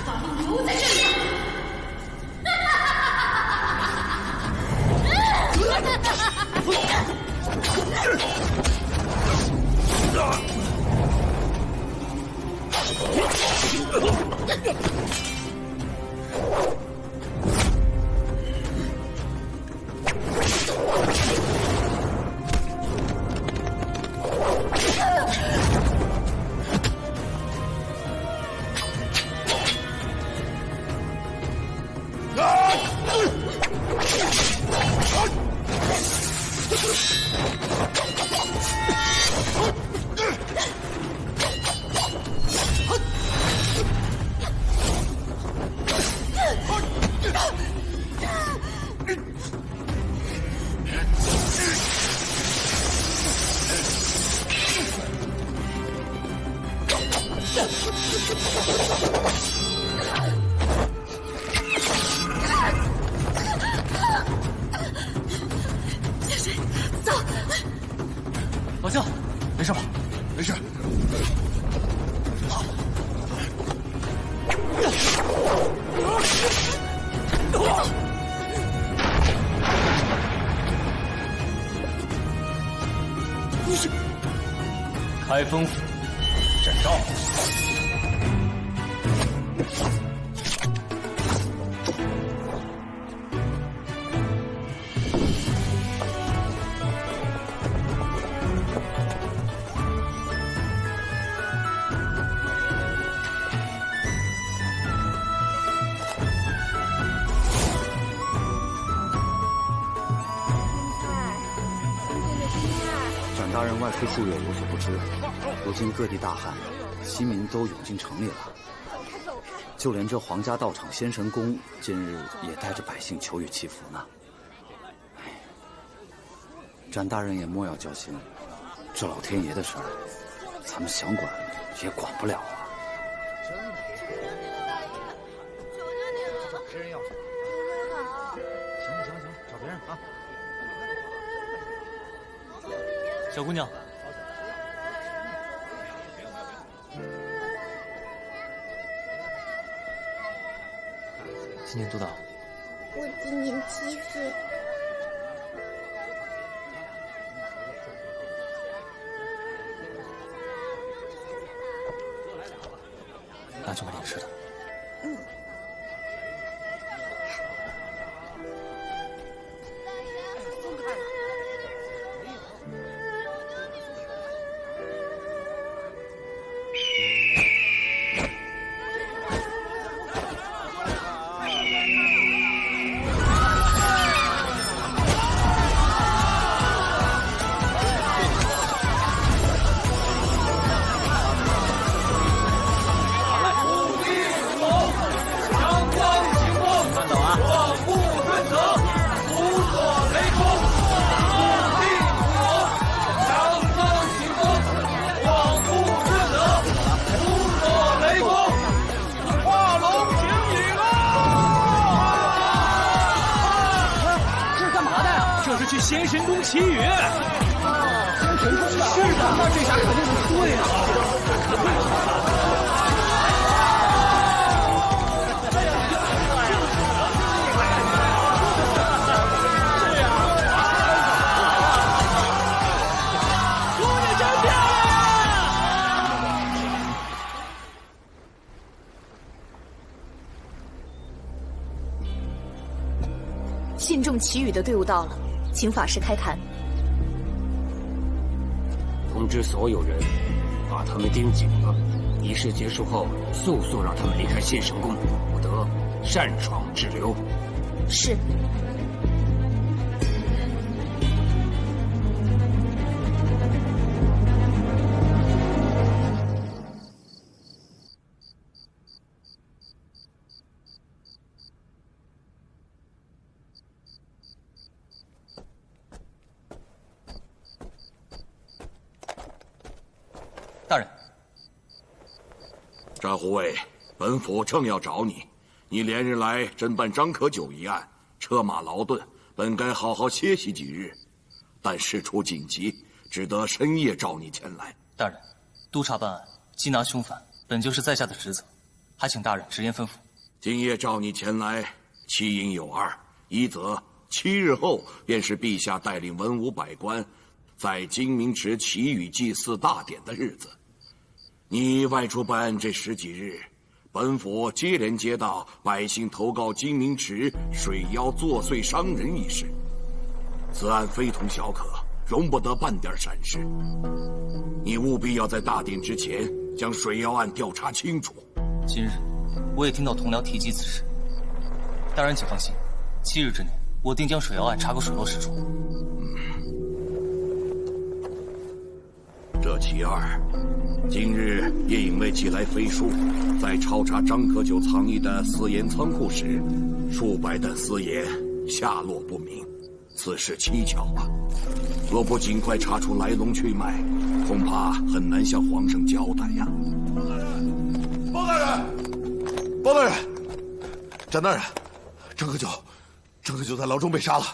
把命留在这里。老将，没事吧？没事。开封府，朕到。大人外出数月有所不知，如今各地大旱，西民都涌进城里了。就连这皇家道场仙神宫，近日也带着百姓求雨祈福呢。展大人也莫要焦心，这老天爷的事儿，咱们想管也管不了啊。别人要什么？行，找别人啊。小姑娘，今年多大？我今年7岁。那就买点吃的。去仙神宫祈雨。仙神宫是的，那这下肯定是对啊。信众祈雨的队伍到了，请法师开坛。通知所有人，把他们盯紧了。仪式结束后，速速让他们离开仙神宫，不得擅闯滞留。是。大人，詹护卫，本府正要找你。你连日来侦办张可久一案，车马劳顿，本该好好歇息几日，但事出紧急，只得深夜召你前来。大人，督察办案，缉拿凶犯，本就是在下的职责。还请大人直言吩咐。今夜召你前来，其因有二：一则7日后便是陛下带领文武百官在金明池祈雨祭祀大典的日子。你外出办案这10几日，本府接连接到百姓投告金明池水妖作祟伤人一事，此案非同小可，容不得半点闪失。你务必要在大典之前将水妖案调查清楚。今日我也听到同僚提及此事，大人请放心，7日之内我定将水妖案查个水落石出。这其二，今日叶影卫寄来飞书，在抄查张可久藏匿的私盐仓库时，数百担私盐下落不明，此事蹊跷啊！若不尽快查出来龙去脉，恐怕很难向皇上交代呀。包大人，包大人，展大人，张可久在牢中被杀了。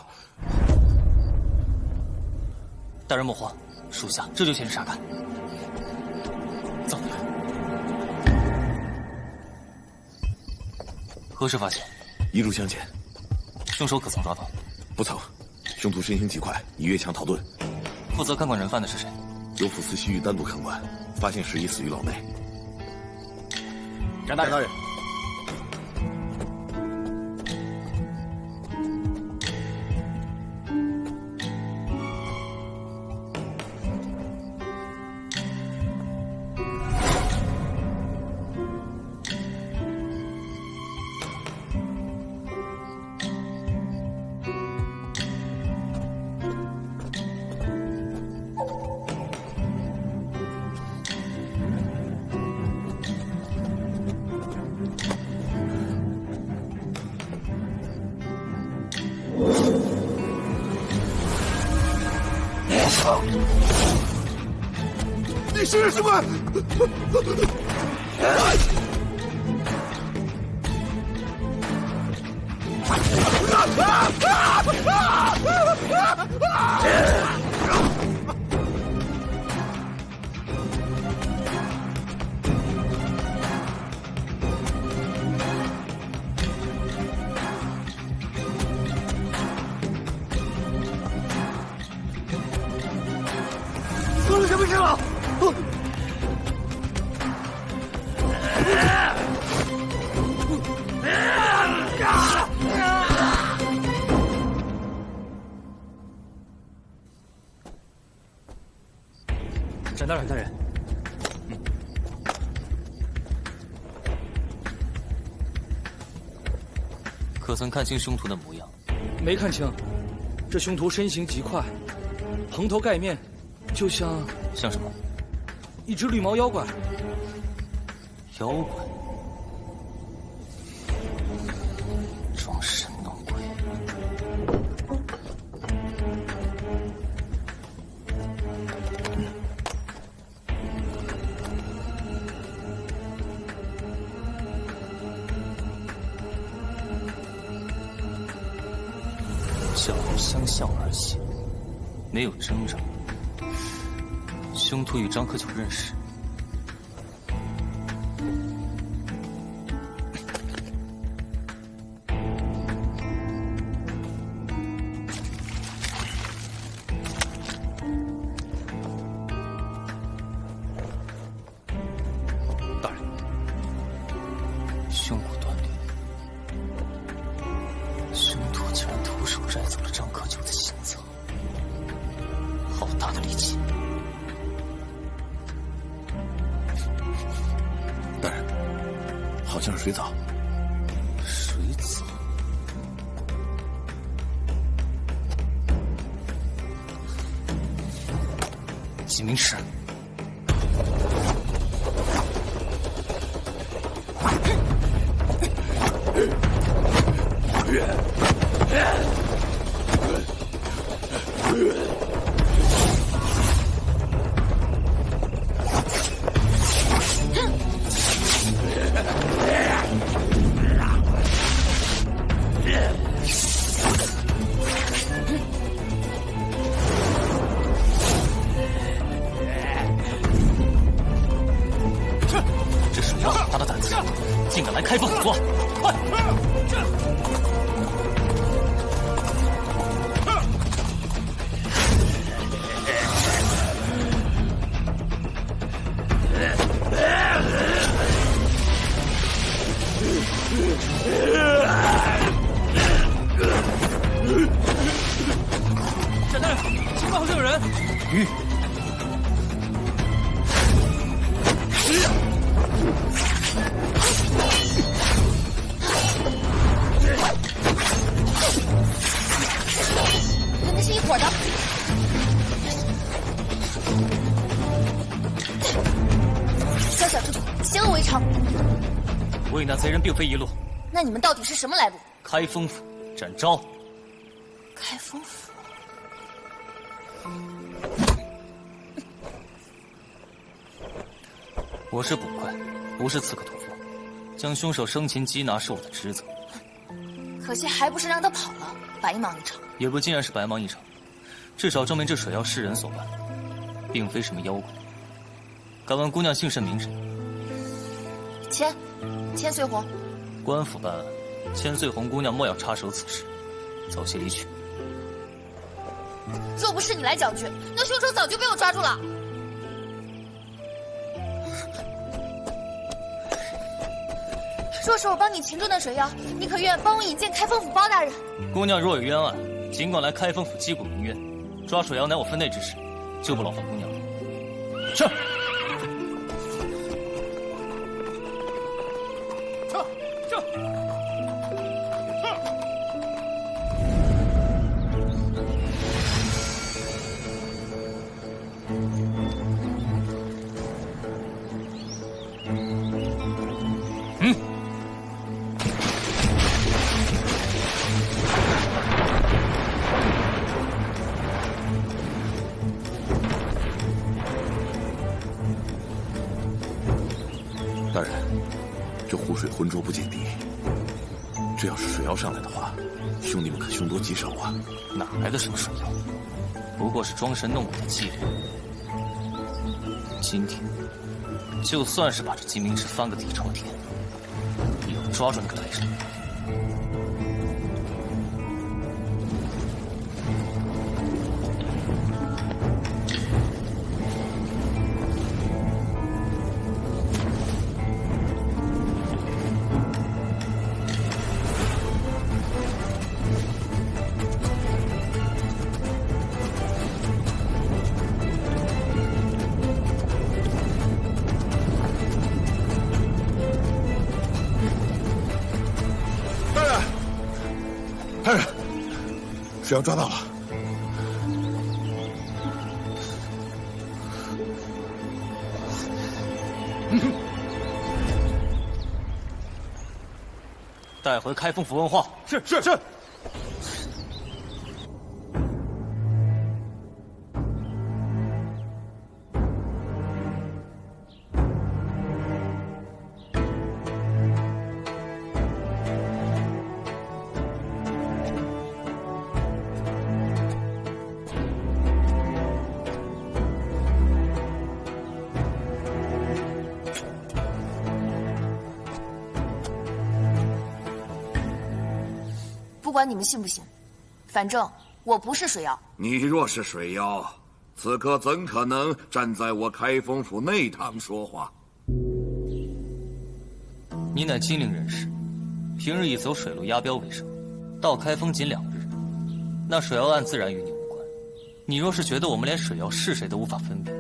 大人莫慌，属下这就前去查看。走。何时发现？一路向前。凶手可曾抓到？不曾。凶徒身形极快，已越墙逃遁。负责看管人犯的是谁？由府司西域单独看管，发现时已死于牢内。展大人。你是什么？出了什么事了？展大人，大人，可曾看清凶徒的模样？没看清，这凶徒身形极快，蓬头盖面，就像什么？一只绿毛妖怪。妖怪？装神弄鬼。笑容相向而行，没有征兆。凶徒与张可久认识。大人，胸骨断裂，凶徒竟然徒手摘走了张可久的心脏，好大的力气！大人，好像是水藻。水藻。几名池。大的胆子，竟敢来开封府作案！快！沈大人，情报好像有人。跟的是一伙的。宵小之徒，邪恶为常。我与那贼人并非一路。那你们到底是什么来路？开封府展昭。开封府。我是捕快，不是刺客屠夫。将凶手生擒缉拿是我的职责。可惜还不是让他跑了，白忙一场。也不尽然是白忙一场，至少证明这水妖是人所扮，并非什么妖怪。敢问姑娘姓甚名谁？千岁红。官府办案，千岁红姑娘莫要插手此事，早些离去。若不是你来搅局，那凶手早就被我抓住了。若是我帮你擒住那水妖，你可愿帮我引荐开封府包大人？姑娘若有冤案，尽管来开封府击鼓鸣冤。抓水妖乃我分内之事，就不劳烦姑娘了。是。大人，这湖水浑浊不见底，这要是水妖上来的话，兄弟们可凶多吉少啊！哪来的什么水妖？不过是装神弄鬼的妓人。今天，就算是把这金明池翻个底朝天，也要抓住那个来人。大人，水妖抓到了。带回开封府问话。是。不管你们信不信，反正我不是水妖。你若是水妖，此刻怎可能站在我开封府内堂说话？你乃金陵人士，平日以走水路押镖为生，到开封仅2日，那水妖案自然与你无关。你若是觉得我们连水妖是谁都无法分辨，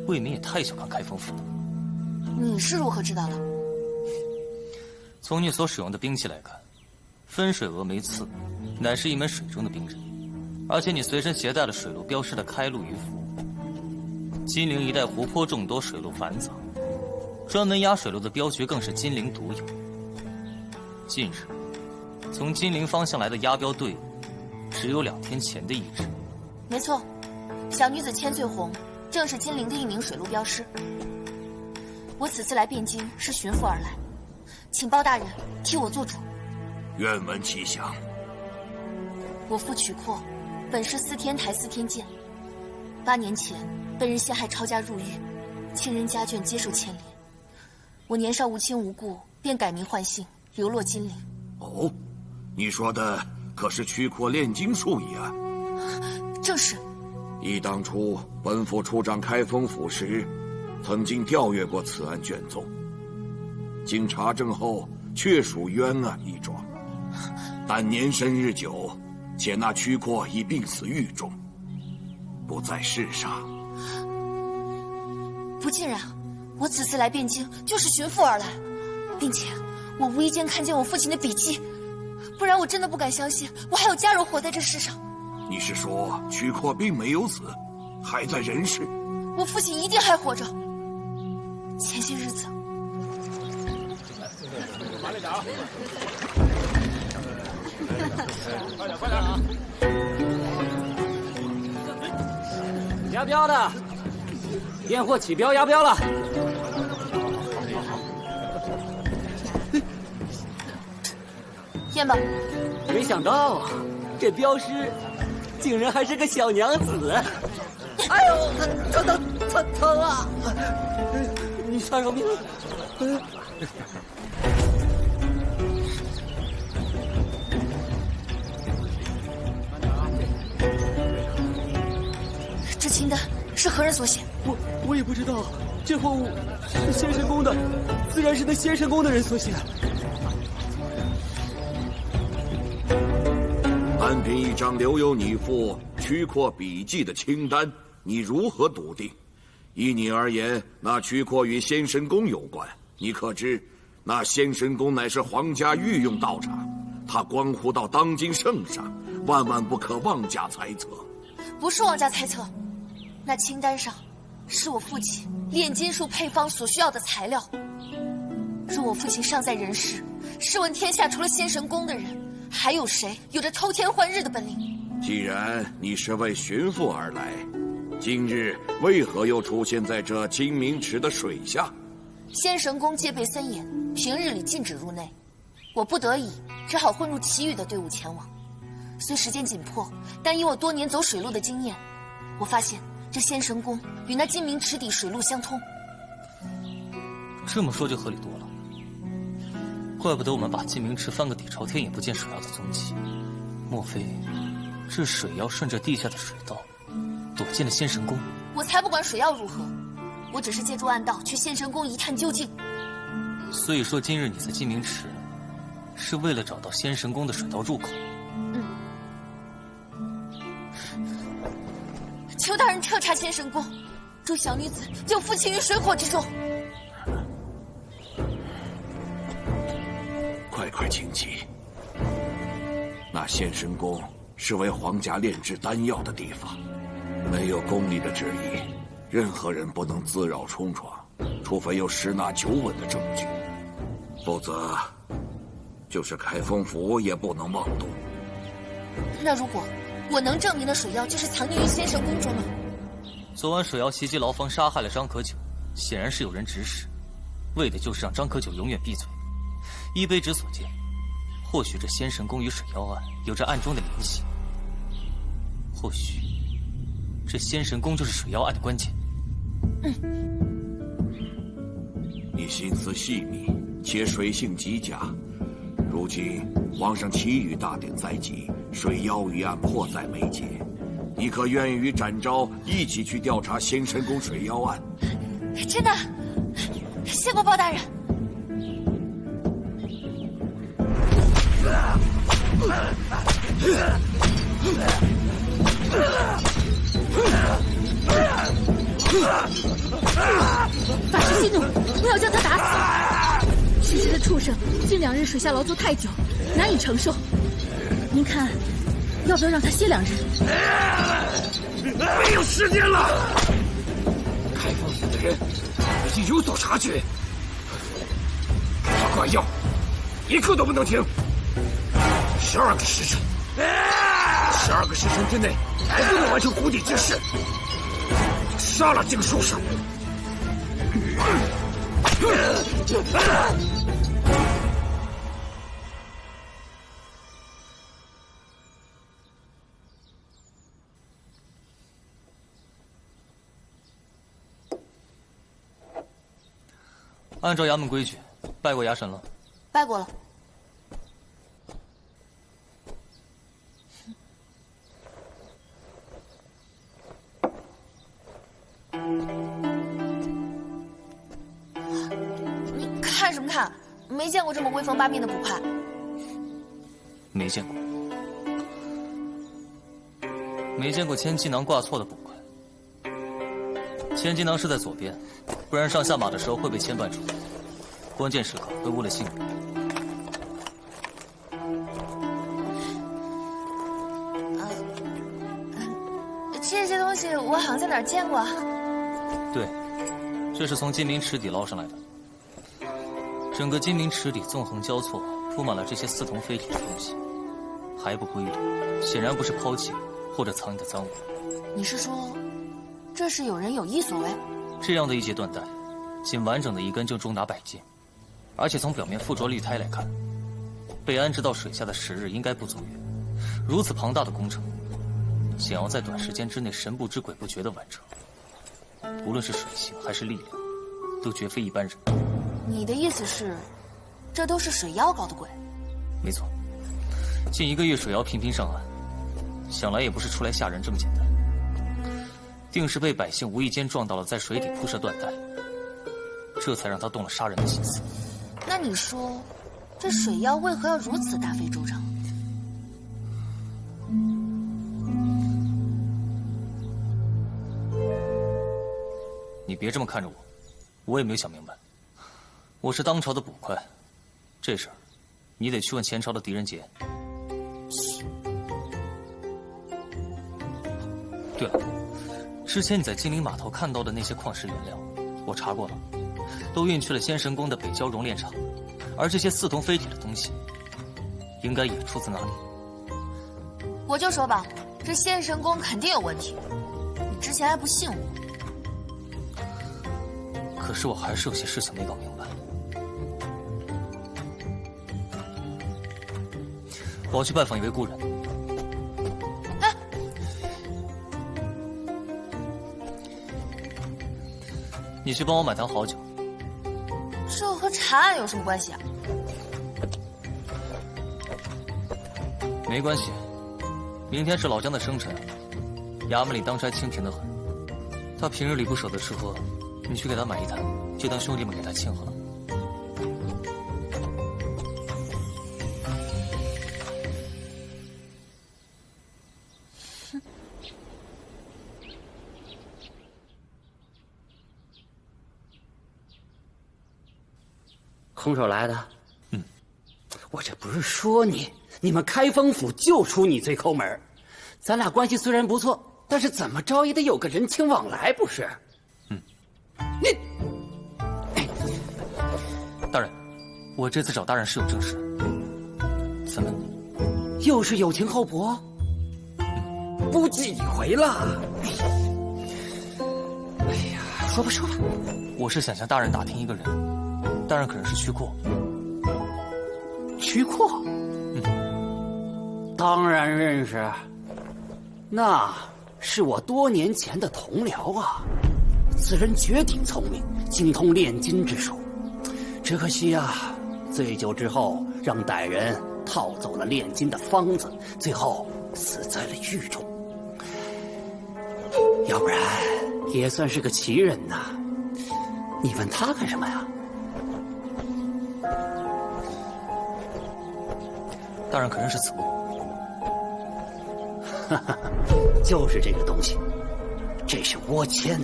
未免也太小看开封府了。你是如何知道的？从你所使用的兵器来看，分水峨眉刺乃是一门水中的兵刃，而且你随身携带了水路镖师的开路鱼符。金陵一带湖泊众多，水路繁杂，专门押水路的镖局更是金陵独有。近日，从金陵方向来的押镖队伍，只有2天前的一支。没错，小女子千岁红正是金陵的一名水路镖师。我此次来汴京是寻父而来，请包大人替我做主。愿闻其详。我父曲阔，本是司天台司天监。8年前，被人陷害抄家入狱，亲人家眷接受牵连。我年少无亲无故，便改名换姓，流落金陵。哦，你说的可是曲阔炼金术一案？正是。忆当初本府出掌开封府时，曾经调阅过此案卷宗，经查证后，确属冤案一桩。但年深日久，且那曲阔已病死狱中，不在世上。不尽然，我此次来汴京就是寻父而来，并且我无意间看见我父亲的笔记，不然我真的不敢相信我还有家人活在这世上。你是说曲阔并没有死，还在人世？我父亲一定还活着。前些日子，慢点啊！快点啊！押镖的，验货起镖押镖了。验吧。没想到啊，这镖师竟然还是个小娘子。哎呦，疼啊！你杀手命！这清单是何人所写？我也不知道，这货物是仙神宫的，自然是那仙神宫的人所写。单凭一张留有你父曲阔笔记的清单，你如何笃定？依你而言，那曲阔与仙神宫有关。你可知，那仙神宫乃是皇家御用道场，它关乎到当今圣上，万万不可妄加猜测。不是妄加猜测，那清单上是我父亲炼金术配方所需要的材料。若我父亲尚在人世，试问天下除了仙神宫的人，还有谁有着抽天换日的本领？既然你是为寻父而来，今日为何又出现在这金明池的水下？仙神宫戒备森严，平日里禁止入内，我不得已只好混入其余的队伍前往。虽时间紧迫，但以我多年走水路的经验，我发现这仙神宫与那金明池底水路相通。这么说就合理多了，怪不得我们把金明池翻个底朝天也不见水妖的踪迹。莫非这水妖顺着地下的水道躲进了仙神宫？我才不管水妖如何，我只是借助暗道去仙神宫一探究竟。所以说今日你在金明池是为了找到仙神宫的水道入口？求大人彻查仙神宫，助小女子救父亲于水火之中。快请起！那仙神宫是为皇家炼制丹药的地方，没有宫里的旨意，任何人不能自扰冲闯，除非有十拿九稳的证据，否则就是开封府也不能妄动。那如果我能证明的水妖就是藏匿于仙神宫中呢？昨晚水妖袭击牢房，杀害了张可久，显然是有人指使，为的就是让张可久永远闭嘴。依卑职所见，或许这仙神宫与水妖案有着暗中的联系，或许这仙神宫就是水妖案的关键。你心思细密，且水性极佳。如今皇上启宇大典在即，水妖一案迫在眉睫，你可愿意与展昭一起去调查仙神宫水妖案？真的，谢过包大人。法师息怒，我要将他打死。此时的畜生近2日水下劳作太久，难以承受。您看，要不要让他歇2日？没有时间了，开封府的人已经有所察觉，他灌药，一刻都不能停。12个时辰，12个时辰之内还不能完成湖底之事，杀了这个书生。按照衙门规矩，拜过衙神了。拜过了。你看什么看？没见过这么威风八面的捕快。没见过。没见过千机囊挂错的捕快。千机囊是在左边，不然上下马的时候会被牵绊住，关键时刻会误了性命。这些东西我好像在哪儿见过。对，这是从金明池底捞上来的。整个金明池底纵横交错，铺满了这些似铜非铁的东西，还不规律，显然不是抛弃或者藏匿的赃物。你是说，这是有人有意所为？这样的一节缎带，仅完整的一根就重达100斤，而且从表面附着绿胎来看，被安置到水下的时日应该不足月。如此庞大的工程，想要在短时间之内神不知鬼不觉地完成，无论是水性还是力量，都绝非一般人。你的意思是，这都是水妖搞的鬼？没错，近1个月水妖频频上岸，想来也不是出来吓人这么简单，定是被百姓无意间撞到了在水底铺设缎带，这才让他动了杀人的心思。那你说，这水妖为何要如此大费周章？你别这么看着我，我也没有想明白。我是当朝的捕快，这事儿你得去问前朝的狄仁杰。对了，之前你在金陵码头看到的那些矿石原料，我查过了，都运去了仙神宫的北郊熔炼厂，而这些似铜非铁的东西，应该也出自那里。我就说吧，这仙神宫肯定有问题。你之前还不信我。可是我还是有些事情没搞明白。我要去拜访一位故人。哎，你去帮我买坛好酒。这和查案有什么关系啊？没关系，明天是老姜的生辰，衙门里当差清贫得很。他平日里不舍得吃喝，你去给他买一坛，就当兄弟们给他庆贺了。空手来的？嗯，我这不是说你们开封府就出你最抠门，咱俩关系虽然不错，但是怎么着也得有个人情往来，不是？嗯，你，大人，我这次找大人是有正事。怎么？又是有情厚薄？不记一回了。哎呀，说吧说吧。我是想向大人打听一个人，大人可能是曲阔。曲阔？当然认识。那是我多年前的同僚啊，此人绝顶聪明，精通炼金之术。只可惜啊，醉酒之后让歹人套走了炼金的方子，最后死在了狱中。要不然也算是个奇人呐。你问他干什么呀？大人可认识此物？哈哈，就是这个东西，这是倭签。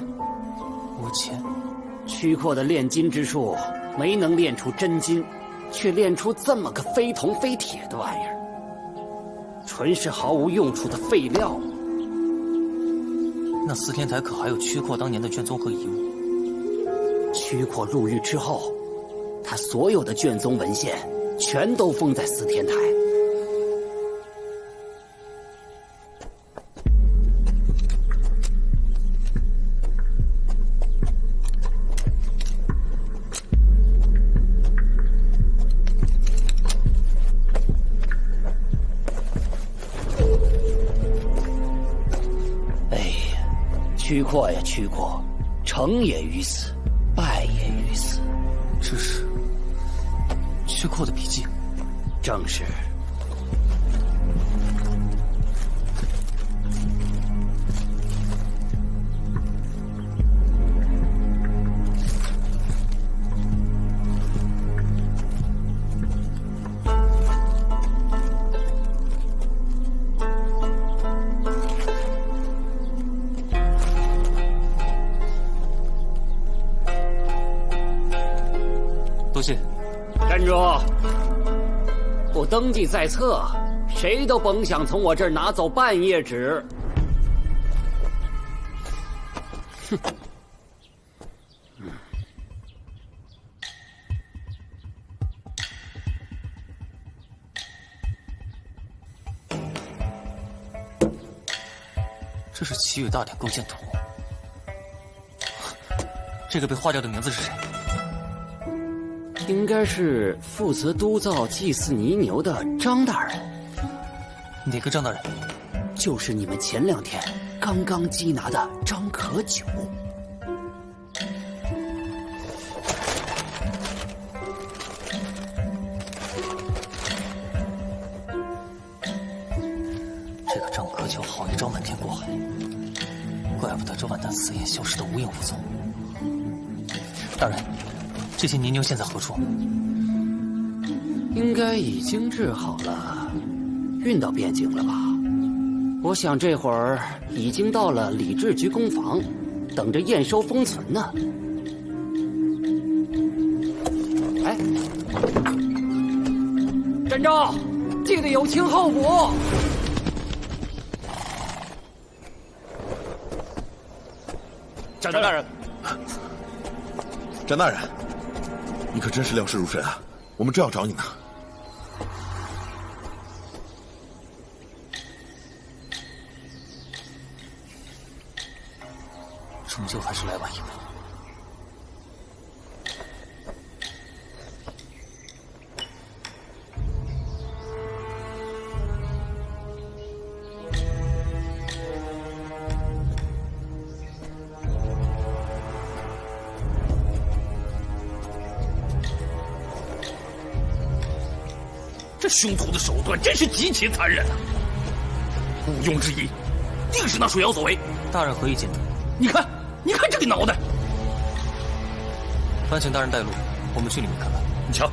倭签？曲阔的炼金之术没能炼出真金，却炼出这么个非铜非铁的玩意儿，纯是毫无用处的废料。那司天台可还有曲阔当年的卷宗和遗物？曲阔入狱之后，他所有的卷宗文献全都封在司天台。曲阔呀曲阔，成也于此，败也于此。这是缺寇的笔记。正是。多谢。站住！不登记在册，谁都甭想从我这儿拿走半页纸。哼！这是祈雨大典构建图。这个被划掉的名字是谁？应该是负责督造祭祀泥牛的张大人。哪个张大人？就是你们前2天刚刚缉拿的张可久。这个张可久好一招瞒天过海，怪不得这万丹死也消失得无影无踪。大人，这些泥牛现在何处？应该已经治好了，运到边境了吧？我想这会儿已经到了礼制局工坊，等着验收封存呢。哎，站住！记得有轻后补。展大人，展大人，你可真是料事如神啊！我们正要找你呢。终究还是来晚一步。这凶徒的手段真是极其残忍啊！毋庸置疑，定是那水妖所为。大人何以见得？你看这个脑袋！烦请大人带路，我们去里面看看。你瞧，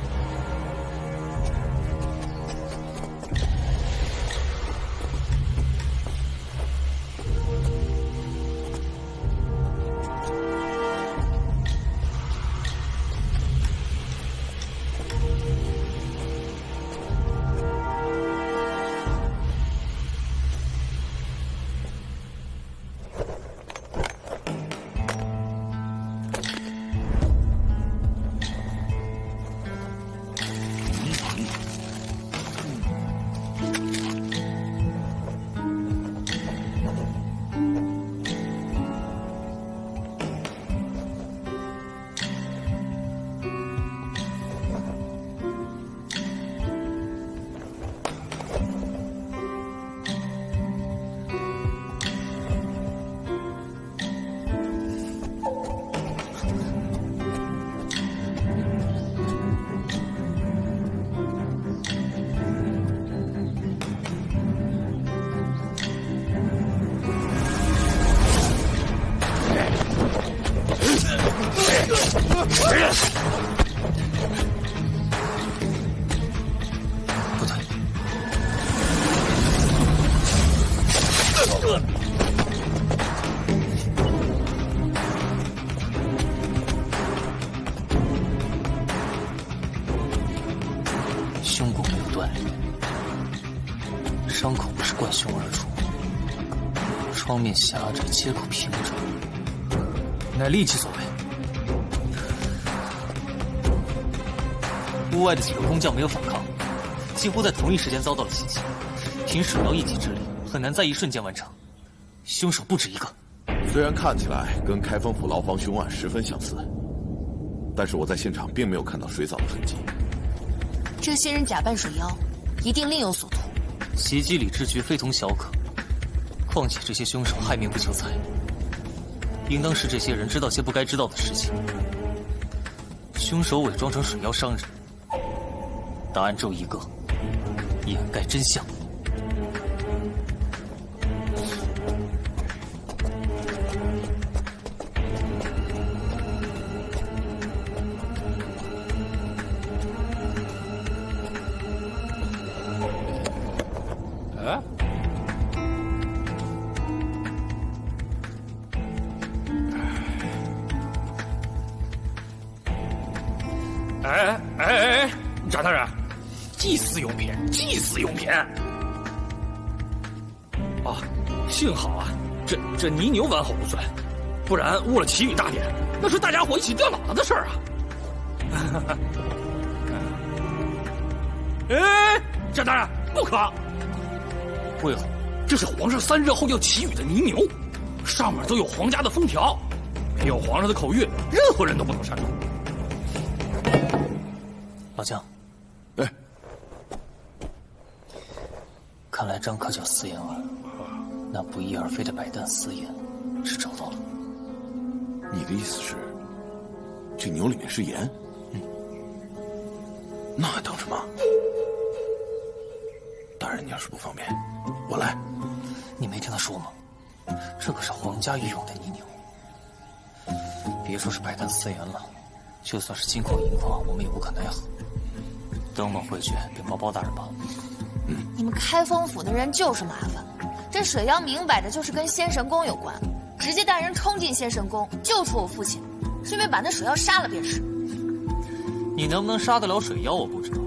不对，胸骨没有断裂，伤口不是贯胸而出，窗面狭窄，切口平整，乃利器所为。屋外的几个工匠没有反抗，几乎在同一时间遭到了袭击。凭水妖一己之力，很难在一瞬间完成。凶手不止一个。虽然看起来跟开封府牢房凶案十分相似，但是我在现场并没有看到水藻的痕迹。这些人假扮水妖，一定另有所图。袭击礼制局非同小可，况且这些凶手害命不求财，应当是这些人知道些不该知道的事情。凶手伪装成水妖商人，答案只有一个：掩盖真相。张大人，祭祀用品，祭祀用品。啊，幸好啊，这泥牛完好无损，不然误了祈雨大典，那是大家伙一起掉脑袋的事儿啊！哎，张大人，不可！为何？这是皇上3日后要祈雨的泥牛，上面都有皇家的封条，没有皇上的口谕，任何人都不能擅动。老姜，哎，看来张可叫私盐儿，那不翼而飞的百担私盐是找到了。你的意思是，这牛里面是盐？那还等什么？大人，你要是不方便，我来。你没听他说吗？这可是皇家御用的泥牛，别说是百担私盐了，就算是金矿银矿，我们也无可奈何。等我们回去禀报包大人吧。你们开封府的人就是麻烦，这水妖明摆的就是跟仙神宫有关，直接带人冲进仙神宫救出我父亲，顺便把那水妖杀了便是。你能不能杀得了水妖我不知道，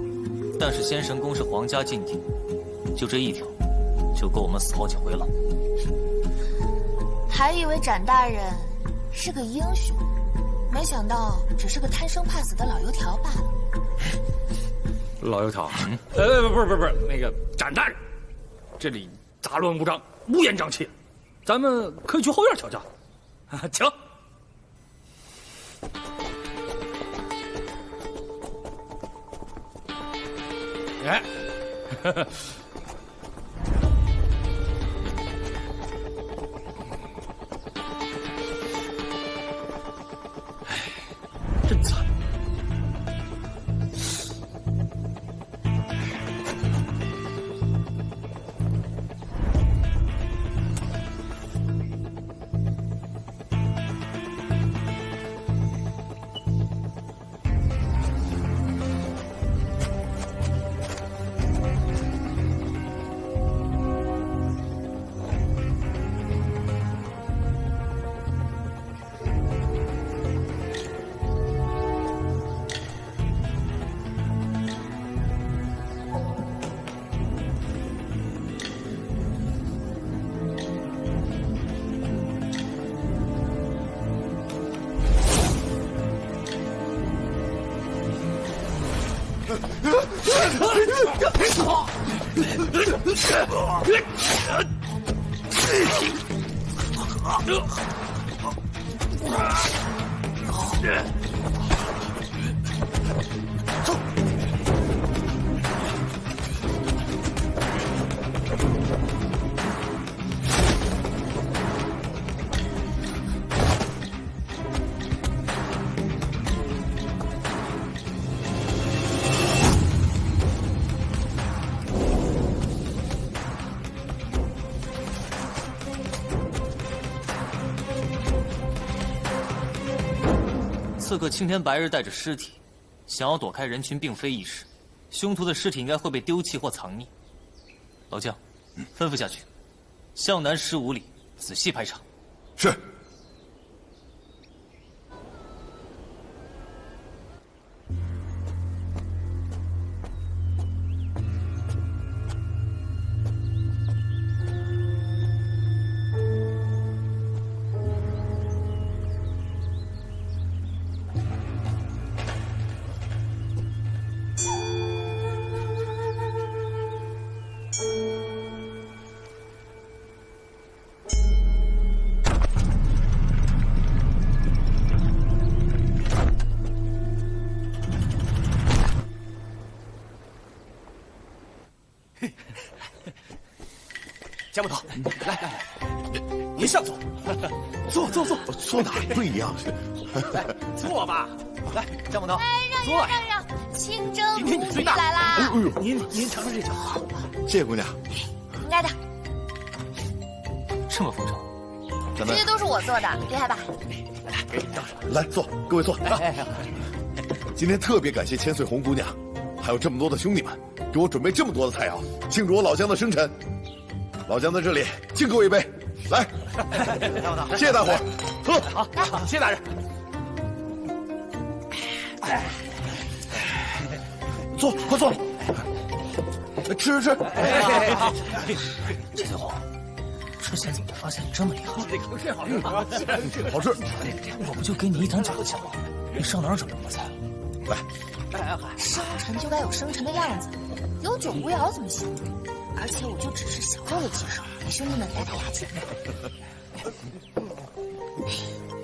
但是仙神宫是皇家禁地，就这一条，就够我们死好几回了。还以为展大人是个英雄，没想到只是个贪生怕死的老油条罢了。老油条，不是，那个展大人，这里杂乱无章，乌烟瘴气，咱们可以去后院瞧瞧。请。哎，真惨。刺客青天白日带着尸体，想要躲开人群并非易事。凶徒的尸体应该会被丢弃或藏匿。老将，吩咐下去，向南15里，仔细排查。是。江捕头，来，您上座，坐哪儿不一样？来，坐吧。来，姜木头，让让，清蒸今天你最大来啦！哎呦，您尝尝这茶。谢谢姑娘。应该的，这么丰盛，咱们这些都是我做的，厉害吧？来坐，各位坐。今天特别感谢千岁红姑娘，还有这么多的兄弟们，给我准备这么多的菜肴，庆祝我老姜的生辰。老姜在这里敬各位一杯，来，谢谢大伙儿，喝。好，谢谢大人。坐，快坐，吃。千岁红，之前怎么发现你这么厉害？这好吃吗？好吃。我不就给你一坛酒的钱吗？你上哪儿找这么多菜？来，生辰就该有生辰的样子，有酒无肴怎么行？而且我就只是小肉的鸡手，给兄弟们打打牙祭。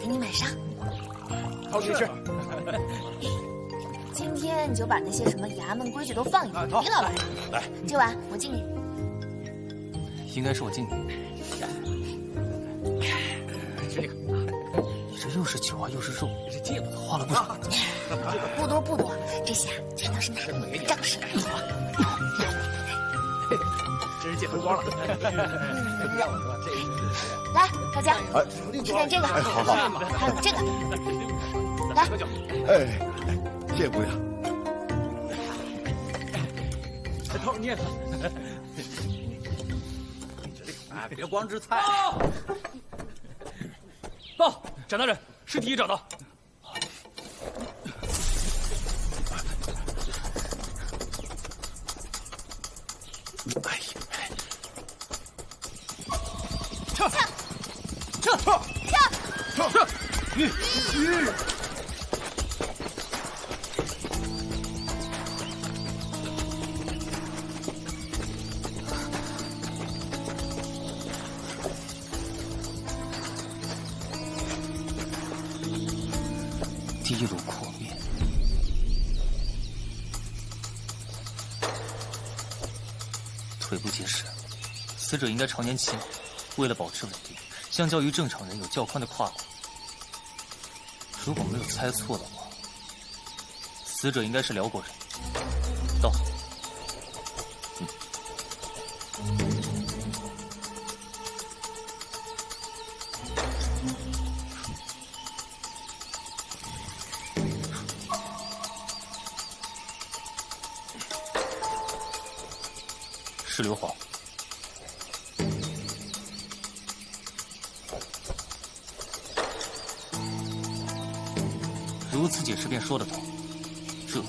给你买上。好吃。今天你就把那些什么衙门规矩都放一放，李老板。来，这碗我敬你。应该是我敬你。这个，你这又是酒啊，又是肉，这戒指花了不少。不多，这些啊全都是拿你的账式。真是借回光了。来，老姜，吃点这个。好。还有这个，来。谢谢姑娘。头你也喝。哎，别光吃菜。报，展大人，尸体已找到。哎呀！跳！地炉扩灭，腿部结实，死者应该常年骑马，为了保持稳定，相较于正常人有较宽的胯骨。如果没有猜错的话，死者应该是辽国人。到。是硫磺。如此解释便说得通，这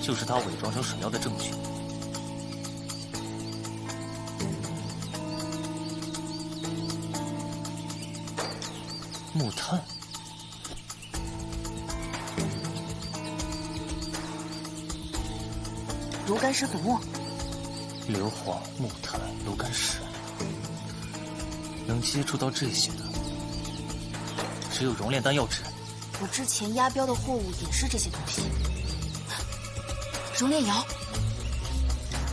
就是他伪装成水妖的证据。木炭。炉甘石粉末。硫磺、木炭、炉甘石，能接触到这些的，只有熔炼丹药纸。我之前押标的货物也是这些东西。熔炼窑。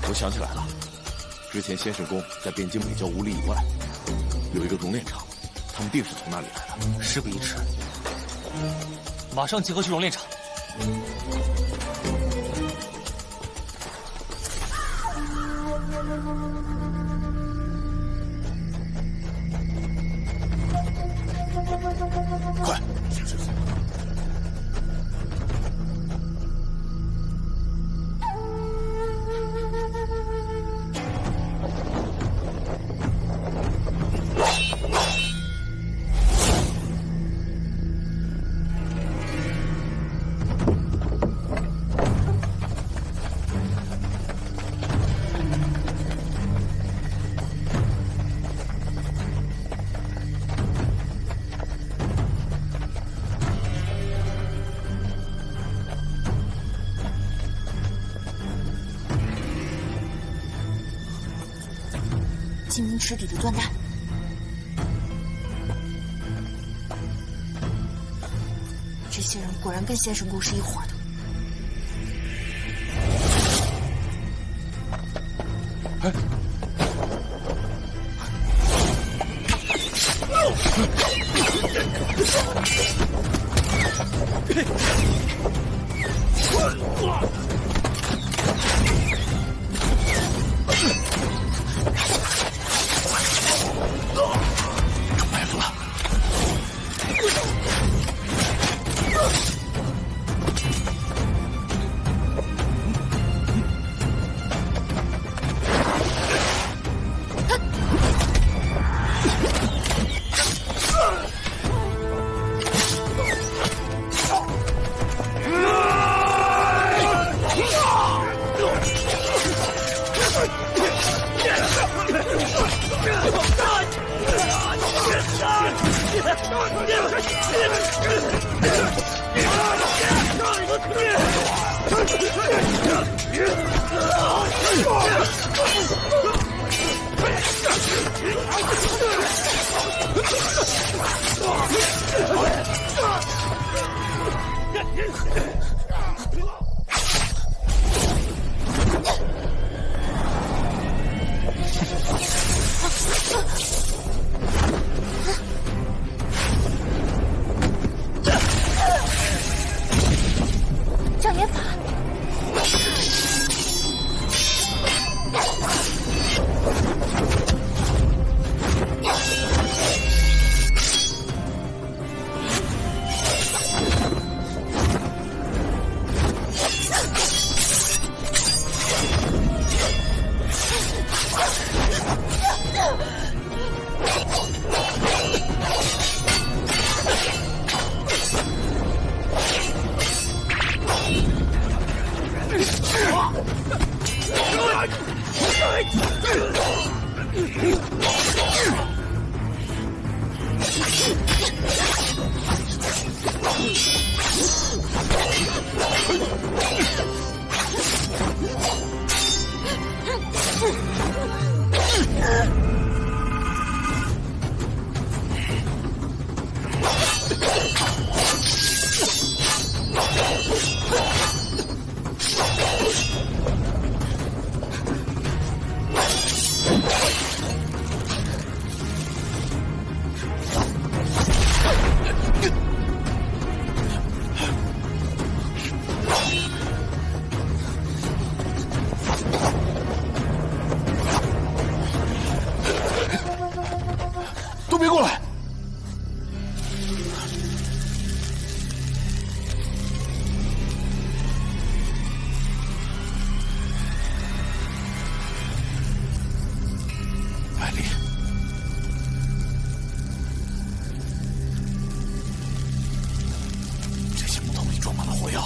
我想起来了，之前先生宫在汴京北郊5里以外有一个熔炼厂，他们定是从那里来的。事不宜迟，马上集合去熔炼厂。快！金明池底的断带，这些人果然跟先生宫是一伙的。哎！障眼法。都别过来！艾丽，这些木头里装满了火药。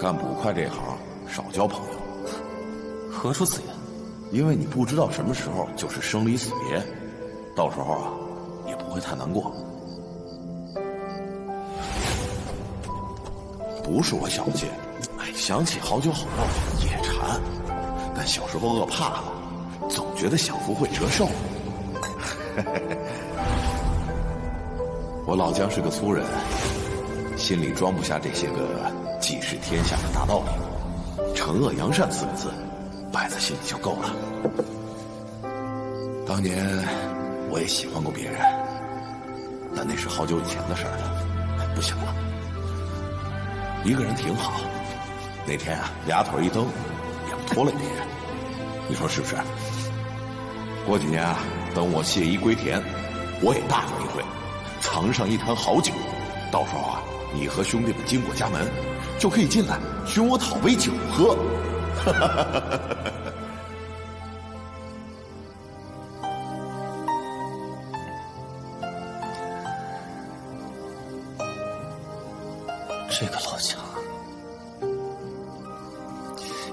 干捕快这行，少交朋友。何出此言？因为你不知道什么时候就是生离死别，到时候啊，也不会太难过。不是我小气，想起好酒好肉也馋，但小时候饿怕了，总觉得享福会折寿。我老姜是个粗人，心里装不下这些个济世天下的大道理，惩恶扬善4个字摆在心里就够了。当年我也喜欢过别人，但那是好久以前的事儿了，不行了。一个人挺好，那天啊，俩腿一蹬，也不拖累别人，你说是不是？过几年啊，等我谢衣归田，我也大干一回，藏上一坛好酒，到时候啊，你和兄弟们经过家门，就可以进来寻我讨杯酒喝。这个老姜，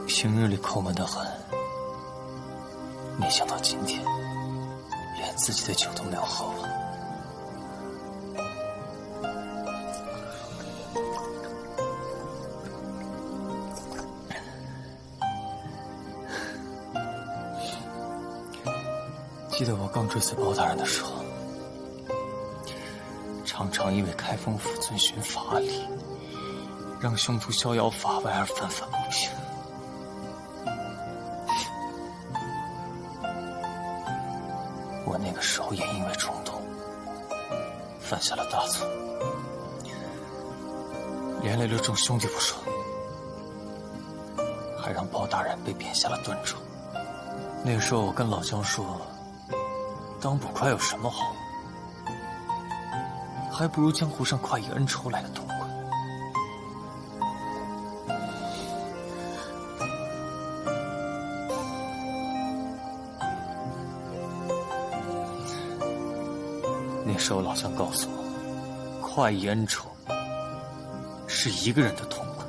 平日里抠门的很，没想到今天连自己的酒都没有喝完。记得我刚追随包大人的时候，常常因为开封府遵循法理，让凶徒逍遥法外而愤愤不平。我那个时候也因为冲动，犯下了大错，连累了众兄弟不说，还让包大人被贬下了顿州。那时候我跟老姜说，当捕快有什么好？还不如江湖上快意恩仇来的痛快。那时候老姜告诉我，快意恩仇是一个人的痛快，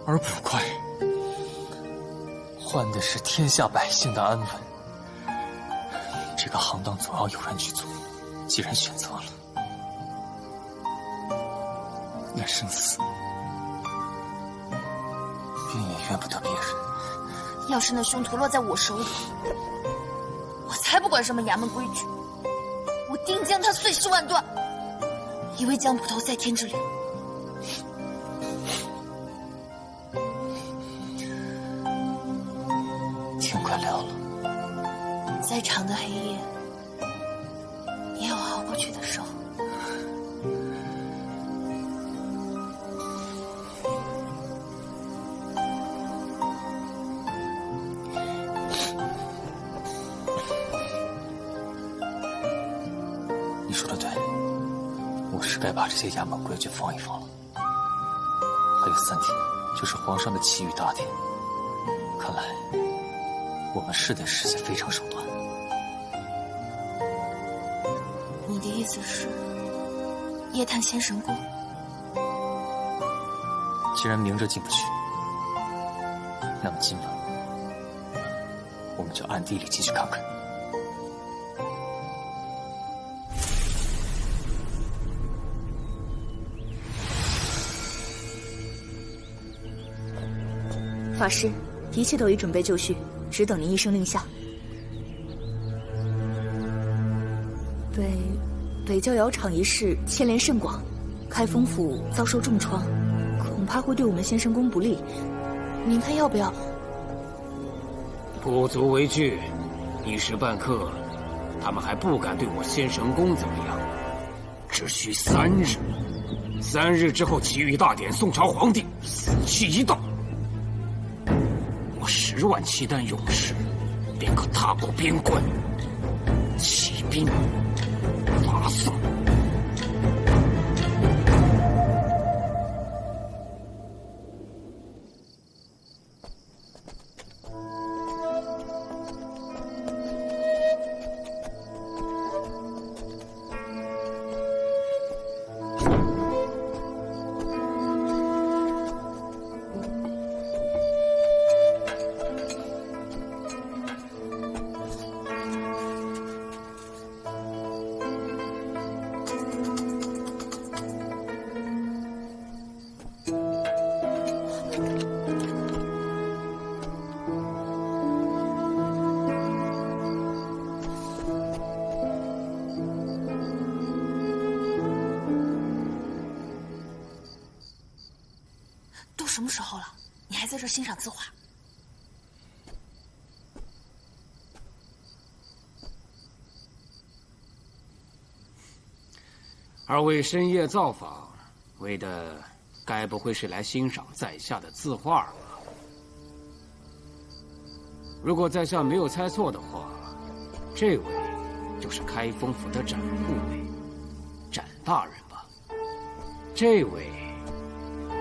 而捕快换的是天下百姓的安稳。这个行当总要有人去做，既然选择了，那生死怨也怨不得别人。要是那凶徒落在我手里，我才不管什么衙门规矩，我定将他碎尸万段，以为江捕头在天之灵。天快亮了，再长的黑夜也有熬过去的时候。你说的对，我是该把这些衙门规矩放一放了。还有3天就是皇上的祈雨大典，看来我们是得使些非常手段。你的意思是夜探仙神宫？既然明着进不去，那么今晚我们就暗地里进去看看。法师，一切都已准备就绪，只等您一声令下。北郊窑厂一事牵连甚广，开封府遭受重创，恐怕会对我们仙神宫不利。您看要不要？不足为惧，一时半刻，他们还不敢对我仙神宫怎么样。只需3日，3日之后祈雨大典，宋朝皇帝死期一到，我10万契丹勇士便可踏过边关，起兵伐宋。什么时候了？你还在这欣赏字画？二位深夜造访，为的该不会是来欣赏在下的字画吧？如果在下没有猜错的话，这位就是开封府的展护卫，展大人吧？这位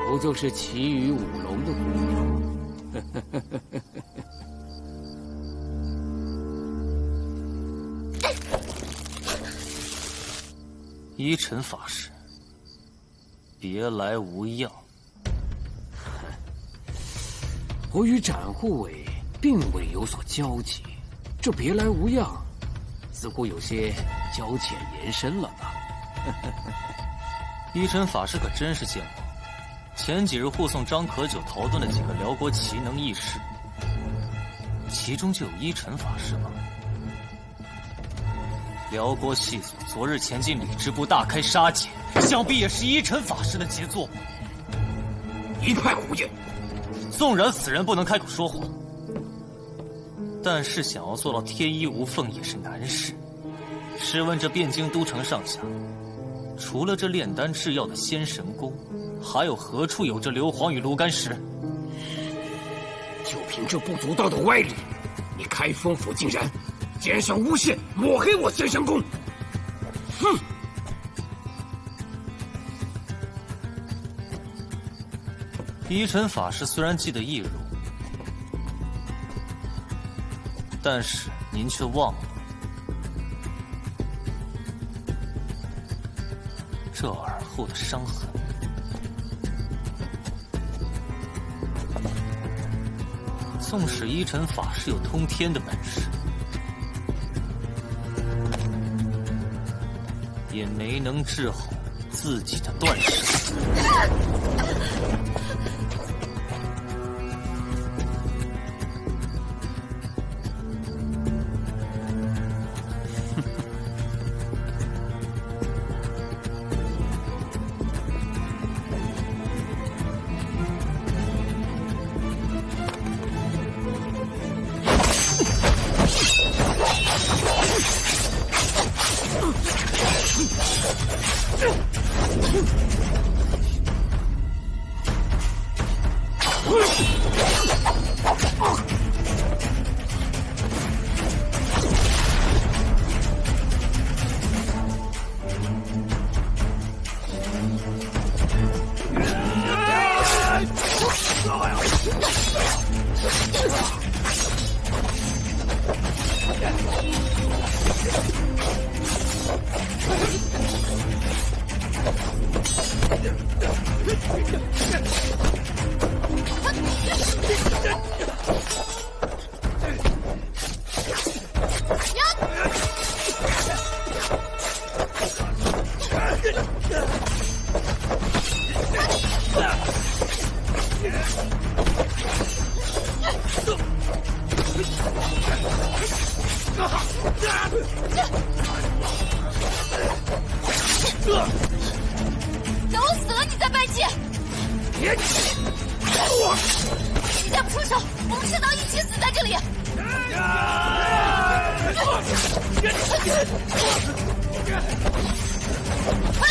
不就是奇雨舞龙的姑娘？依尘法师，别来无恙。我与展护卫并未有所交集，这别来无恙，似乎有些交浅言深了吧？依尘法师可真是见过，前几日护送张可久逃遁的几个辽国奇能异士，其中就有依尘法师吗？辽国系祖昨日前进礼支部大开杀戒，想必也是依尘法师的杰作。一派胡言！纵然此人不能开口说谎，但是想要做到天衣无缝也是难事。试问这汴京都城上下，除了这炼丹制药的仙神宫，还有何处有这硫磺与炉甘石？就凭这不足道的歪理，你开封府竟然奸商诬陷，抹黑我仙神宫！哼！依尘法师虽然记得易如，但是您却忘了，这耳后的伤痕。纵使依尘法师有通天的本事，也没能治好自己的断手。等我死了你再拜见！你再不出手，我们迟早一起死在这里！这边，快！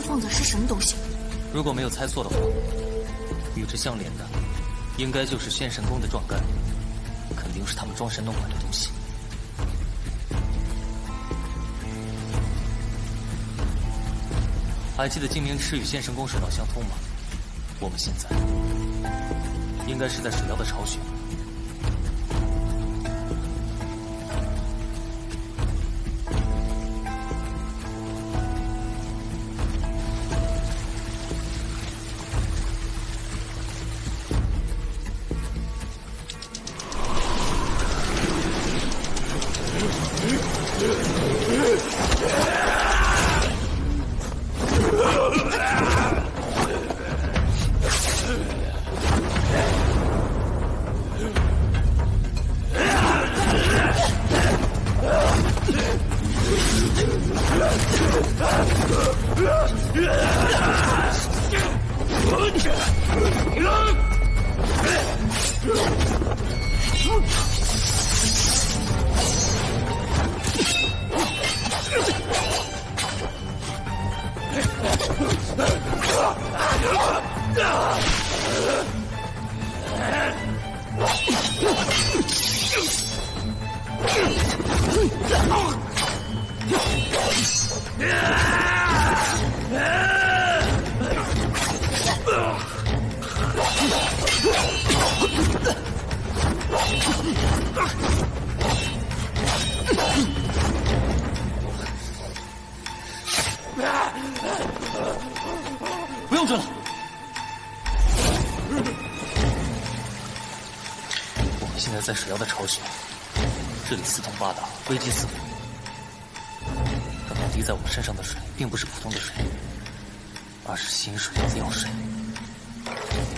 放的是什么东西？如果没有猜错的话，与之相连的，应该就是仙神宫的壮杆，肯定是他们装神弄鬼的东西。还记得金明池与仙神宫水道相通吗？我们现在应该是在水妖的巢穴。不用追了，我们现在在水妖的巢穴，这里四通八达，危机四伏。刚刚滴在我们身上的水，并不是普通的水，而是新水妖的药水，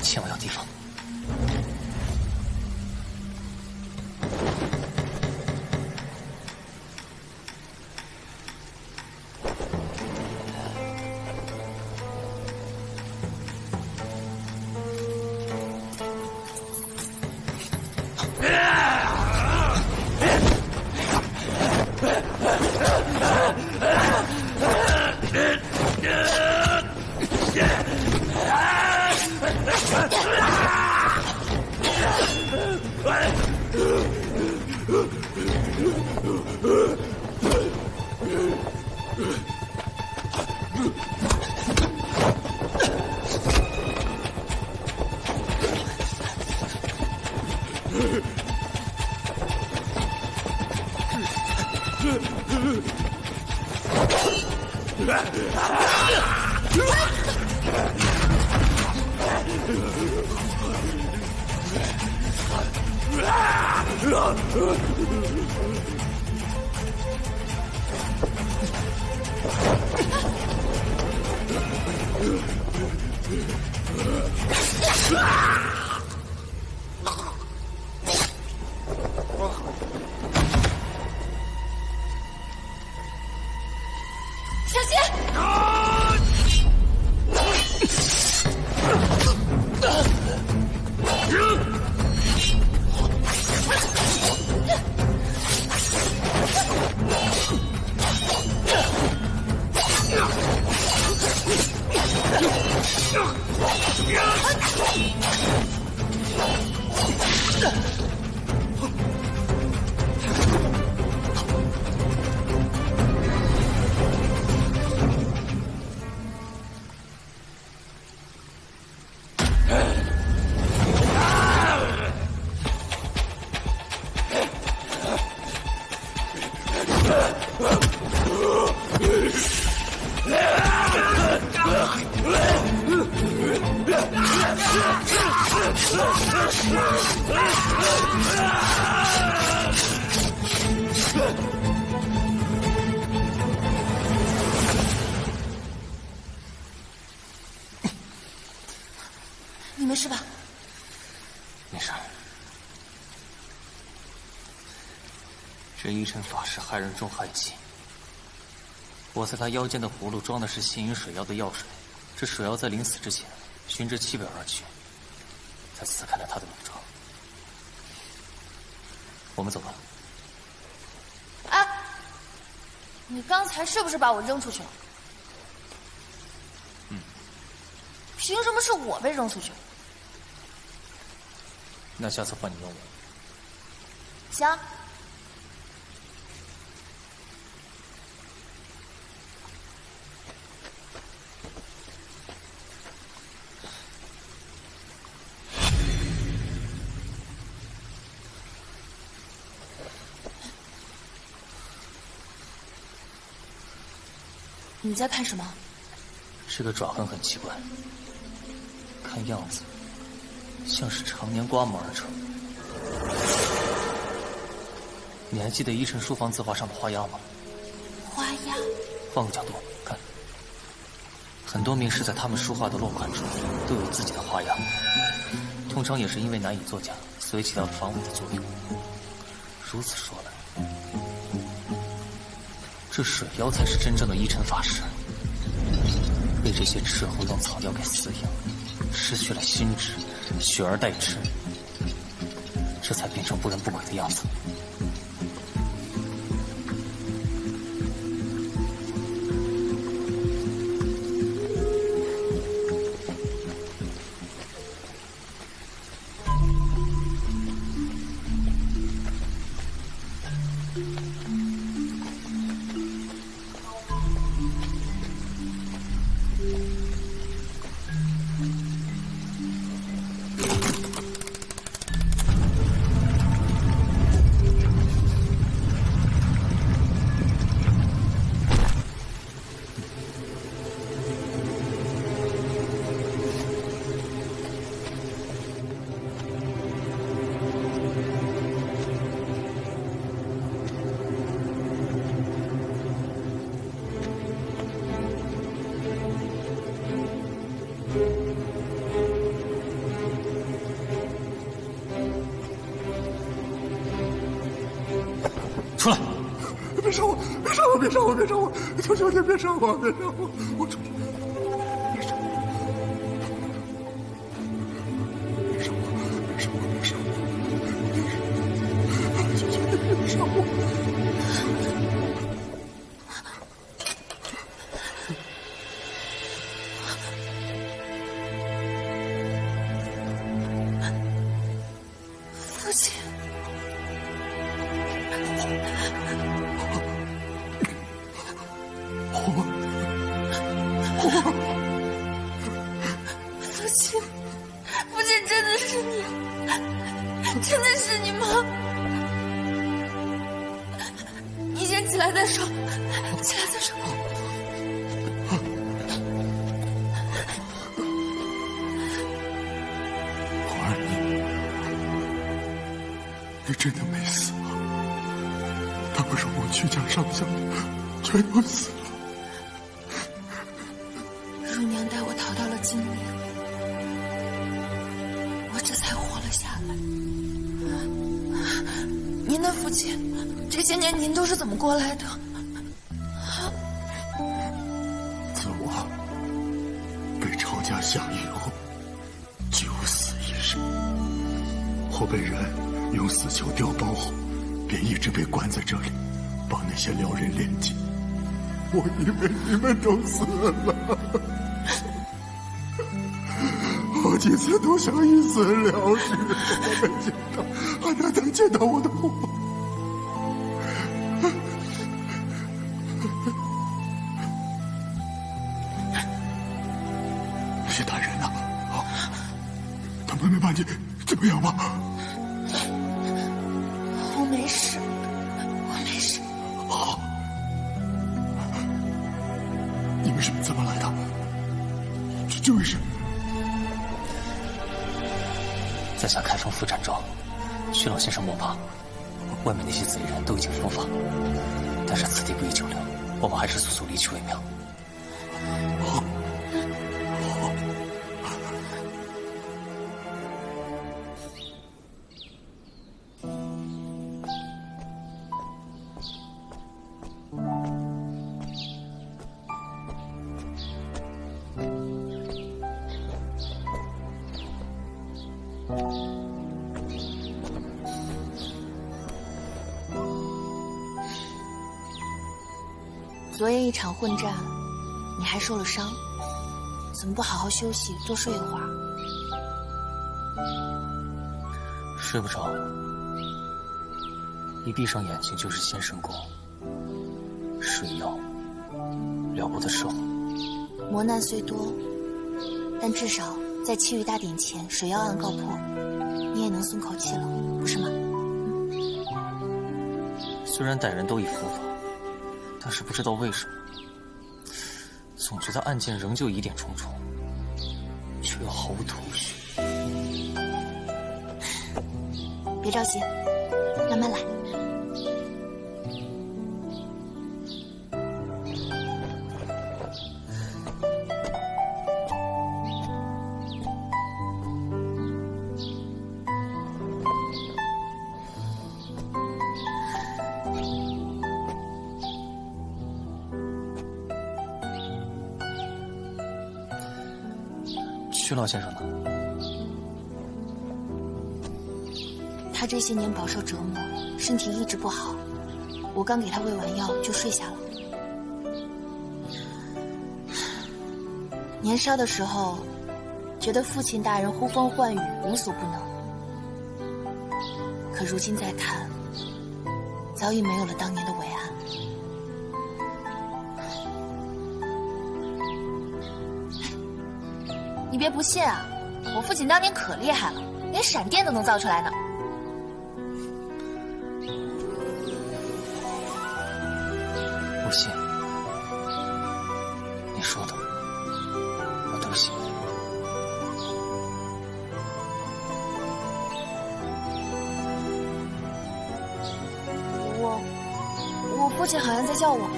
千万要提防。小心！你没事吧？没事。这一尘法师害人重害己。我在他腰间的葫芦装的是行云水妖的药水，这水妖在临死之前循着气味而去，才撕开了他的伪装。我们走吧。哎，你刚才是不是把我扔出去了？凭什么是我被扔出去？那下次换你问我。行。你在看什么？这个爪痕很奇怪，看样子像是常年刮磨而成。你还记得依晨书房字画上的花押吗？花押？换个角度看，很多名士在他们书画的落款处都有自己的花押，通常也是因为难以作假，所以起到了防伪的作用。如此说来，这水妖才是真正的依晨法师，被这些斥候用草药给饲养，失去了心智，取而代之，这才变成不人不鬼的样子。出来！别杀我！别杀我！别杀我！别杀我！求求你别杀我！别杀我！我出去！别杀我！别杀我！别杀我！别杀我！求求你别杀我！父亲。父亲，父亲，真的是你，真的是你吗？你先起来再说，起来再说。红儿，你真的没死啊？他们说我屈家上下全都死了。乳娘带我逃到了金陵，我这才活了下来。您的父亲，这些年您都是怎么过来的？自我被抄家下狱后，九死一生。我被人用死囚调包后，便一直被关在这里，帮那些撩人炼金。我以为你们都死了。好几次都想以死了之，还没见到我的父母。那些大人呢？啊，他们没把你怎么样吧？我没事，我没事。好，你们是怎么来的？这位是？在下开封副展庄，徐老先生莫怕，外面那些贼人都已经伏法，但是此地不宜久留，我们还是速速离去为妙。好。昨夜一场混战，你还受了伤，怎么不好好休息，多睡一会儿？睡不着，一闭上眼睛就是仙神宫、水妖，了不得时候。磨难虽多，但至少在七雨大典前，水妖案告破，你也能松口气了，不是吗？虽然歹人都已伏法，但是不知道为什么，总之，他案件仍旧疑点重重，却又毫无头绪。别着急，慢慢来。曲老先生呢？他这些年饱受折磨，身体一直不好。我刚给他喂完药就睡下了。年少的时候，觉得父亲大人呼风唤雨，无所不能。可如今再看，早已没有了当年的伟岸。你别不信啊，我父亲当年可厉害了，连闪电都能造出来呢。不信，你说的我都信。我父亲好像在叫我，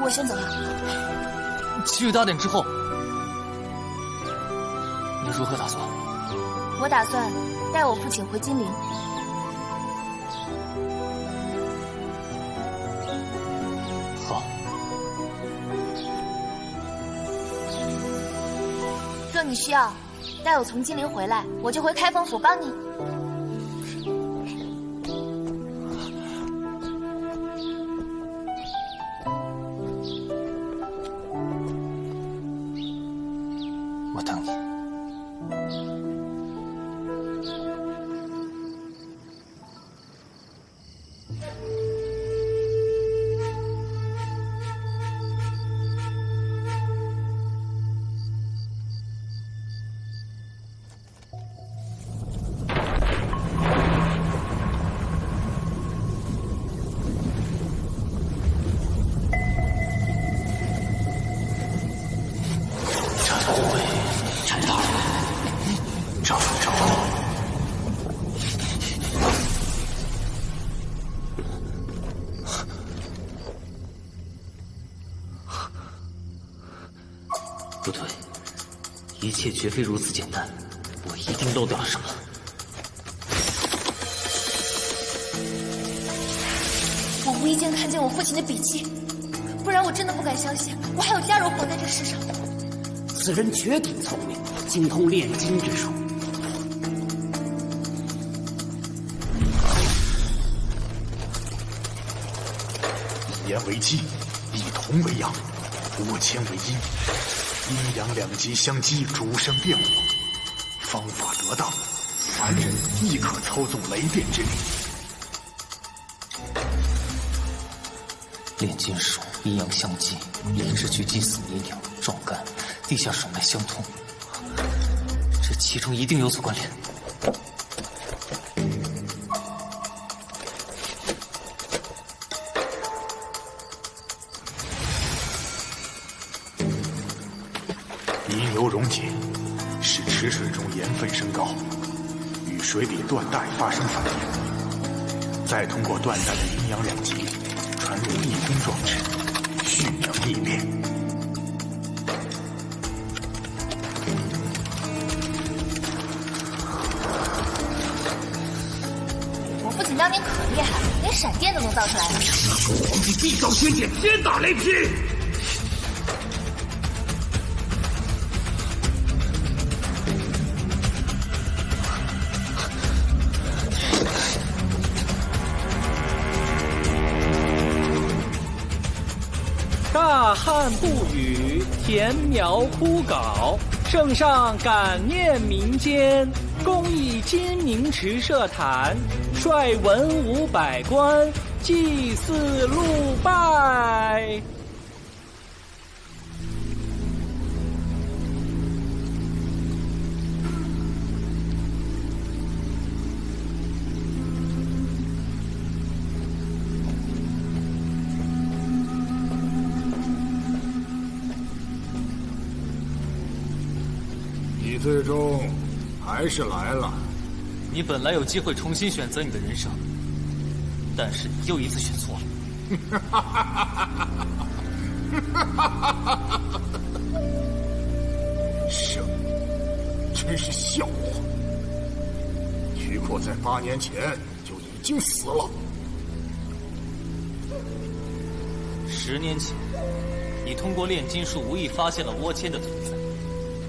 我先走了。7月大典之后，你如何打算？我打算带我父亲回金陵。好。若你需要带我从金陵回来，我就回开封府帮你。我等你。不对，一切绝非如此简单，我一定漏掉了什么。我无意间看见我父亲的笔记，不然我真的不敢相信我还有家人活在这世上。此人绝顶聪明，精通炼金之术。以言为基，以铜为阳，5千为阴，阴阳两极相激，主生变我。方法得当，凡人亦可操纵雷电之力。炼金术，阴阳相激，灵之去祭祀泥鸟、壮肝，地下水脉相通，这其中一定有所关联。泥牛溶解，使池水中盐分升高，与水里断带发生反应，再通过断带的阴阳两极传入一宫状池，蓄能异变。我父亲当年可厉害了，连闪电都能造出来呢。皇帝必遭仙界天打雷劈！大旱不雨，田苗枯槁，圣上感念民间，公益金明池社坛，率文武百官祭祀戮拜。你最终还是来了。你本来有机会重新选择你的人生，但是你又一次选错了。生，真是笑话！徐阔在8年前就已经死了。10年前，你通过炼金术无意发现了倭签的存在，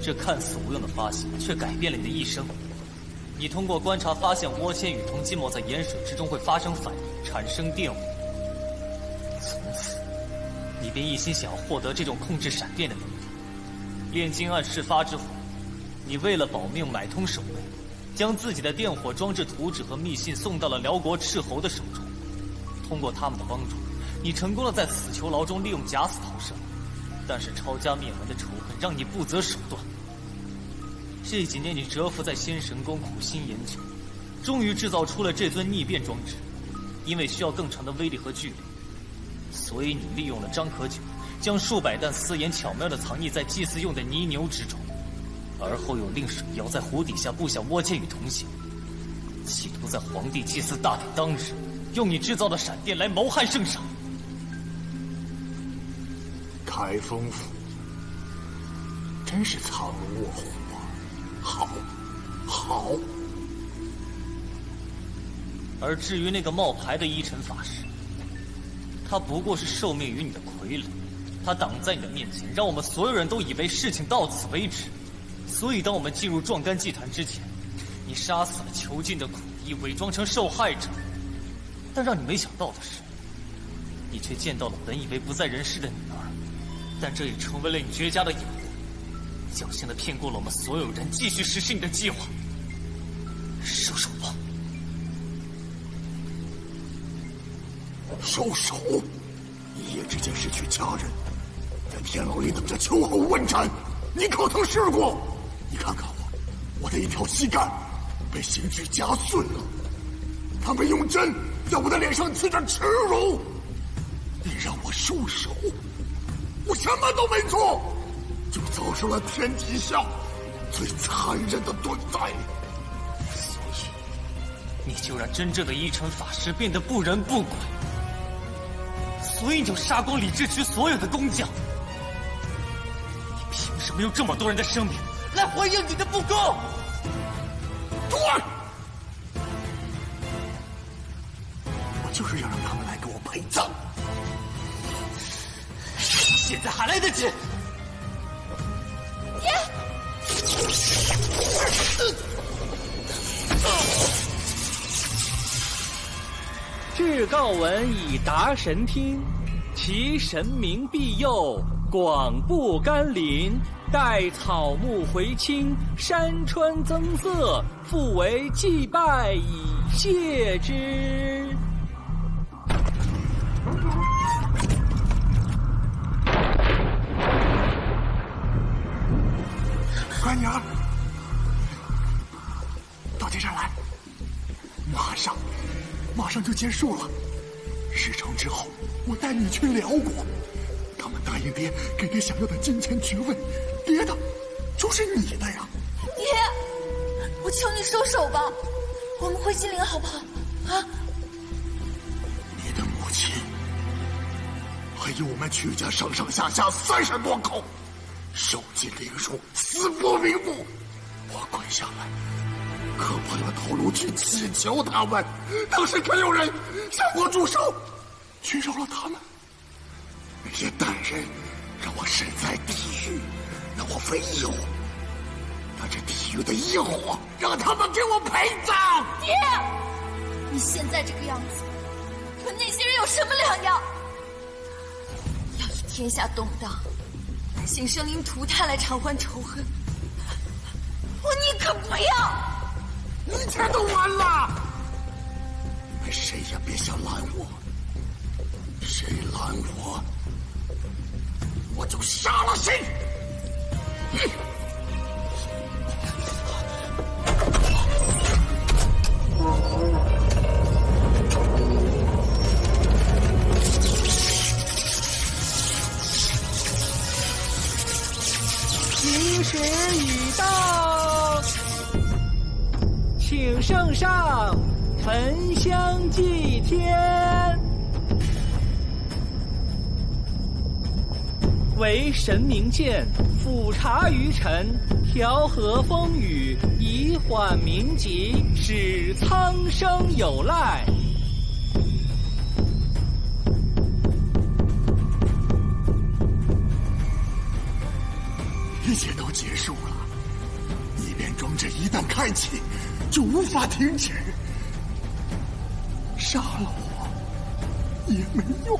这看似无用的发现，却改变了你的一生。你通过观察发现倭签与铜金墨在盐水之中会发生反应，产生电火。从此，你便一心想要获得这种控制闪电的能力。炼金案事发之后，你为了保命买通守卫，将自己的电火装置图纸和密信送到了辽国斥候的手中。通过他们的帮助，你成功的在死囚牢中利用假死逃生。但是抄家灭门的仇恨让你不择手段。这几年你蛰伏在仙神宫苦心研究，终于制造出了这尊逆变装置。因为需要更长的威力和距离，所以你利用了张可久，将数百担私盐巧妙地藏匿在祭祀用的泥牛之中，而后又令水妖在湖底下布下倭签与铜线，企图在皇帝祭祀大典当日，用你制造的闪电来谋害圣上。开封府真是藏龙卧虎啊！好，好。而至于那个冒牌的依尘法师，他不过是受命于你的傀儡，他挡在你的面前，让我们所有人都以为事情到此为止。所以当我们进入壮干祭坛之前，你杀死了囚禁的苦役，伪装成受害者。但让你没想到的是，你却见到了本以为不在人世的女儿，但这也成为了你绝佳的掩护，侥幸地骗过了我们所有人，继续实施你的计划。收手吧。收手！一夜之间失去家人，在天牢里等着秋后问斩，你可曾试过？你看看我的一条膝盖被刑具夹碎了，他们用针在我的脸上刺着耻辱。你让我收手，我什么都没做，就遭受了天底下最残忍的对待。所以，你就让真正的依尘法师变得不人不鬼。所以你就杀光李治区所有的工匠。你凭什么用这么多人的生命来回应你的不公？对，我就是要让他们来给我陪葬。现在还来得及。爹。至告文以达神听，其神明庇佑，广布甘霖，待草木回青，山川增色，复为祭拜以谢之。乖女儿，到这站来，马上就结束了。事成之后，我带你去辽国，他们答应爹给爹想要的金钱爵位，爹的就是你的呀。爹，我求你收手吧，我们回金陵好不好？啊！你的母亲，还有我们曲家上上下下30多口，受尽凌辱，死不瞑目。我跪下来，磕破了头颅去祈求他们，当时可有人向我住手，去饶了他们。那些歹人让我身在地狱，让我为友，但这地狱的业火让他们给我陪葬。爹，你现在这个样子，和那些人有什么两样？要以天下动荡，百姓生灵涂炭来偿还仇恨，我宁可不要。一切都完了，你们谁也别想拦我，谁拦我，我就杀了谁。吉时已到。请圣上焚香祭天，为神明鉴，俯察于臣，调和风雨，以缓民急，使苍生有赖。一切都结束了，异变装置一旦开启，就无法停止。杀了我也没用。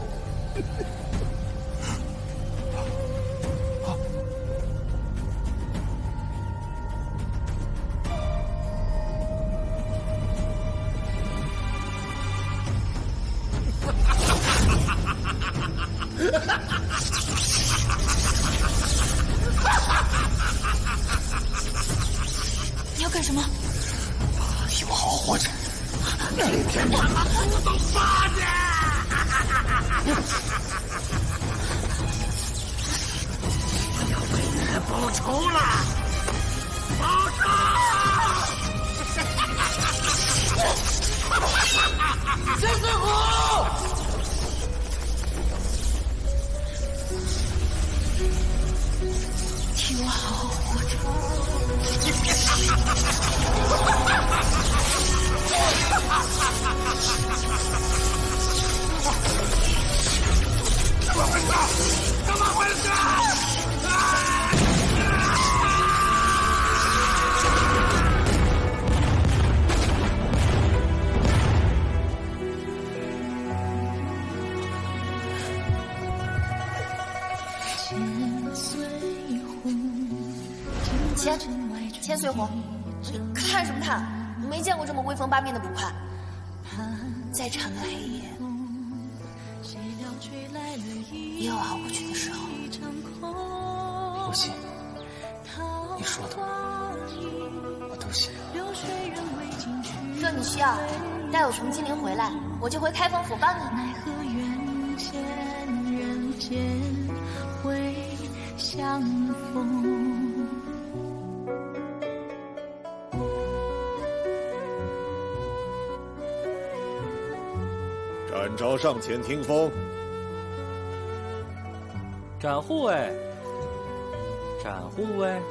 你要干什么？有好活着，那天把他死都杀去！我要为人报仇了！报仇！千岁虎！替我好好活着。怎么回事？怎么回事？千岁虎，你看什么看？没见过这么威风八面的捕快。再长的黑夜，也有熬过去的时候。不信，你说的我都信。若你需要，待我从金陵回来，我就回开封府帮你。展昭上前听风。展护卫，展护卫，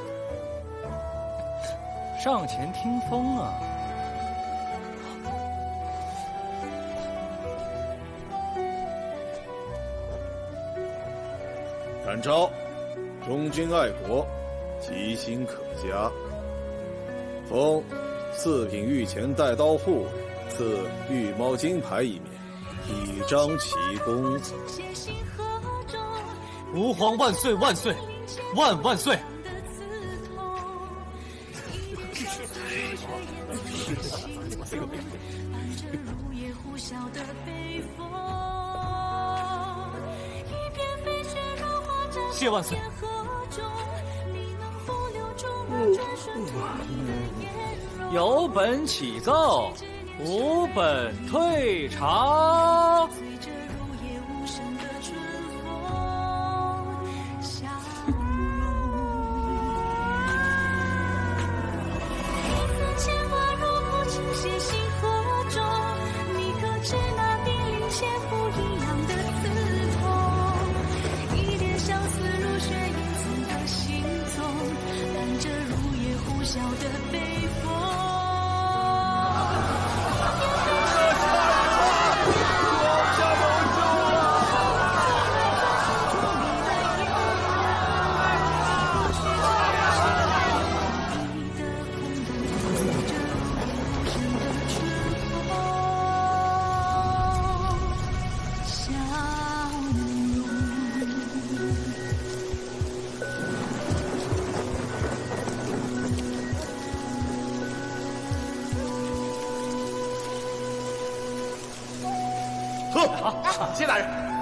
上前听风啊！展昭，忠君爱国，吉心可嘉。封四品御前带刀护卫，赐御猫金牌一面，以彰其功。吾皇万岁万岁，万万岁！谢万岁！有本启奏，无本退朝。好，谢大人。